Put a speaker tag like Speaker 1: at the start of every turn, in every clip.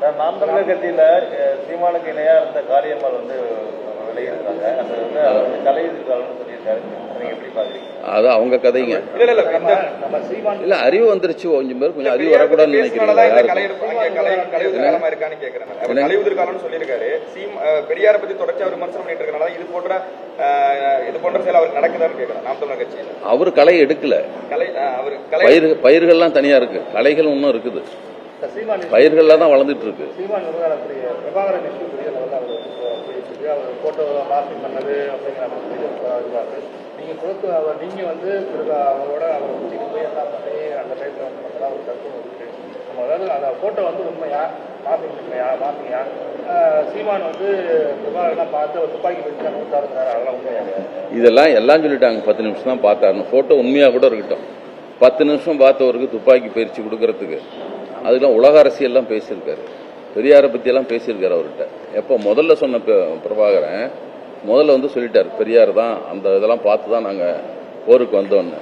Speaker 1: நாம் தமிழர் கட்சியில சீமானுக்கு இணையா இருந்த காரியம்மாள் விலகிருக்காங்க. அந்த கலை எதிர்காலம்னு சொல்லியிருக்காரு. நீங்க எப்படி பாக்குறீங்க?
Speaker 2: அது அவங்க கதைங்க. இல்ல அறிவு வந்துருச்சு, கொஞ்சம் பேர் கொஞ்சம் அறிவு வரக்கூடாதுன்னு நினைக்கிறீங்க.
Speaker 3: பெரியார பத்தி தொடர்ச்சியா விமர்சனம் பண்ணிட்டு இருக்கனால இது போன்ற செயல் அவருக்கு நடக்குதான்னு கேட்கிறேன். நாம் தமிழர் கட்சியில
Speaker 2: அவரு களை எடுக்கல. பயிர்கள்லாம் தனியா இருக்கு, கலைகள் இன்னும் இருக்குது. பயிர்கள்ல தான் வளர்ந்துட்டு இருக்கு.
Speaker 1: நீங்க கொடுத்து நீங்க அவரோட அவரை கூட்டிட்டு போய் எல்லாம் பண்ணி அந்த டைப்ல ஒரு தத்துவம் இருக்கு. நம்ம அதாவது அந்த போட்டோ உண்மையா மாத்தீங்க சீமான் பிரபாகரன் பார்த்து அவர் துப்பாக்கி வச்சு கொடுத்தாருங்கிறாரு. அதெல்லாம் உண்மையா?
Speaker 2: இதெல்லாம் எல்லாம் சொல்லிட்டாங்க. 10 நிமிஷம் தான் பார்த்தாருன்னு. போட்டோ உண்மையா கூட இருக்கட்டும். 10 நிமிஷம் பார்த்தவருக்கு துப்பாக்கி பயிற்சி கொடுக்கறதுக்கு அதுக்கெல்லாம் உலக அரசியல்லாம் பேசியிருக்காரு. பெரியாரை பற்றியெல்லாம் பேசியிருக்காரு அவர்கிட்ட. எப்போ முதல்ல சொன்ன பிரபாகரன் முதல்ல சொல்லிட்டார், பெரியார் தான் அந்த இதெல்லாம் பார்த்து தான் நாங்கள் போருக்கு வந்தோன்னு.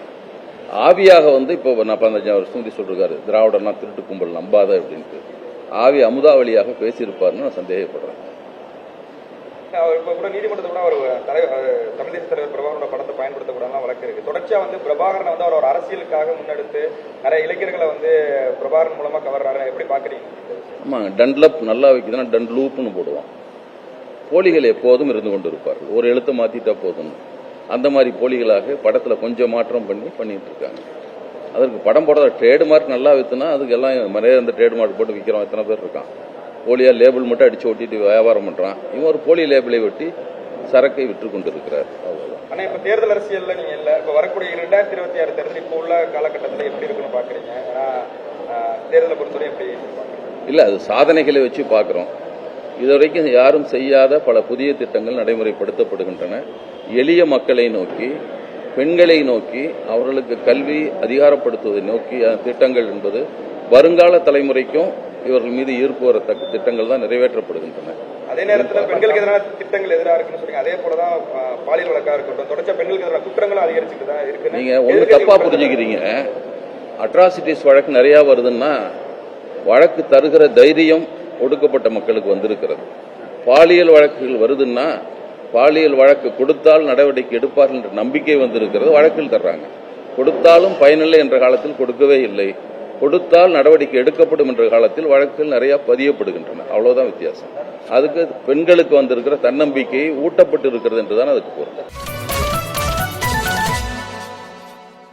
Speaker 2: ஆவியாக இப்போ நான் 15 வருஷம் சொல்லிருக்காரு, திராவிடர்னா திருட்டு கும்பல் நம்பாத அப்படின்ட்டு. ஆவி அமுதாவளியாக பேசியிருப்பாருன்னு நான் சந்தேகப்படுறேன்.
Speaker 3: அவர் இப்போ கூட நீதிமன்றத்தில் கூட தமிழ் தேசிய தலைவர் பிரபாகரனோட படத்தை பயன்படுத்தக்கூடாதுலாம் வழக்கு இருக்கு. தொடர்ச்சியா பிரபாகரனை அவர் ஒரு அரசியலுக்காக முன்னெடுத்து நிறைய இளைஞர்களை பிரபாகரன் மூலமா கவர்றாரு. எப்படி பாக்குறீங்க?
Speaker 2: ஆமாங்க, டன்லப் நல்லா வைக்குதுன்னா டன்லூப்னு போடுவான். போலிகள் எப்போதும் இருந்து கொண்டு இருப்பார்கள். ஒரு எழுத்தை மாத்திட்டா போதும். அந்த மாதிரி போலிகளாக படத்துல கொஞ்சம் மாற்றம் பண்ணிட்டு இருக்காங்க. அதற்கு படம் போட ட்ரேட்மார்க் நல்லா வித்துனா அதுக்கு எல்லாம் நிறைய அந்த ட்ரேட்மார்க் போட்டு விற்கிறோம். எத்தனை பேர் இருக்கான்? போலியா லேபிள் மட்டும் அடிச்சு ஒட்டிட்டு வியாபாரம் பண்றான். இவன் ஒரு போலி லேபிளை ஒட்டி சரக்கை விற்று கொண்டு இருக்கிறார். அவ்வளவுதான்.
Speaker 3: ஆனா இப்ப தேர்தல் அரசியல்ல நீங்க இல்ல, இப்ப வரக்கூடிய 2026 தேர்தல் இப்ப உள்ள காலகட்டத்தில் எப்படி இருக்குன்னு பாக்குறீங்க? தேர்தலை பொறுத்தவரை எப்படி
Speaker 2: இல்ல, அது சாதனைகளை வச்சு பாக்குறோம். இதுவரைக்கும் யாரும் செய்யாத பல புதிய திட்டங்கள் நடைமுறைப்படுத்தப்படுகின்றன. எளிய மக்களை நோக்கி, பெண்களை நோக்கி, அவர்களுக்கு கல்வி அதிகாரப்படுத்துவதை நோக்கி திட்டங்கள் என்பது வருங்கால தலைமுறைக்கும் இவர்கள் மீது ஈர்ப்பு வரத்தக்க திட்டங்கள் தான் நிறைவேற்றப்படுகின்றன.
Speaker 3: அதே நேரத்தில் பெண்களுக்கு எதிரான திட்டங்கள் எதிராக இருக்குன்னு சொல்றீங்க. அதே போலதான் பாலியல் வழக்காக இருக்கட்டும், தொடர்ச்சியா பெண்களுக்கு எதிரான குற்றங்களும் அதிகரிச்சுட்டு தான் இருக்கு.
Speaker 2: நீங்க ஒண்ணு தப்பா புரிஞ்சுக்கிறீங்க. அட்ராசிட்டிஸ் வழக்கு நிறைய வருதுன்னா வழக்கு தருகிற தைரியம் ஒடுக்கப்பட்ட மக்களுக்கு வந்திருக்கிறது. பாலியல் வழக்குகள் வருதுன்னா பாலியல் வழக்கு கொடுத்தால் நடவடிக்கை எடுப்பார்கள் என்ற நம்பிக்கை வந்திருக்கிறது. வழக்கில் தர்றாங்க. கொடுத்தாலும் பயனில்லை என்ற காலத்தில் கொடுக்கவே இல்லை. கொடுத்தால் நடவடிக்கை எடுக்கப்படும் என்ற காலத்தில் வழக்குகள் நிறைய பதியப்படுகின்றன. அவ்வளவுதான் வித்தியாசம். அதுக்கு பெண்களுக்கு வந்திருக்கிற தன்னம்பிக்கையை ஊட்டப்பட்டு இருக்கிறது என்றுதான் அதுக்கு பொருள்.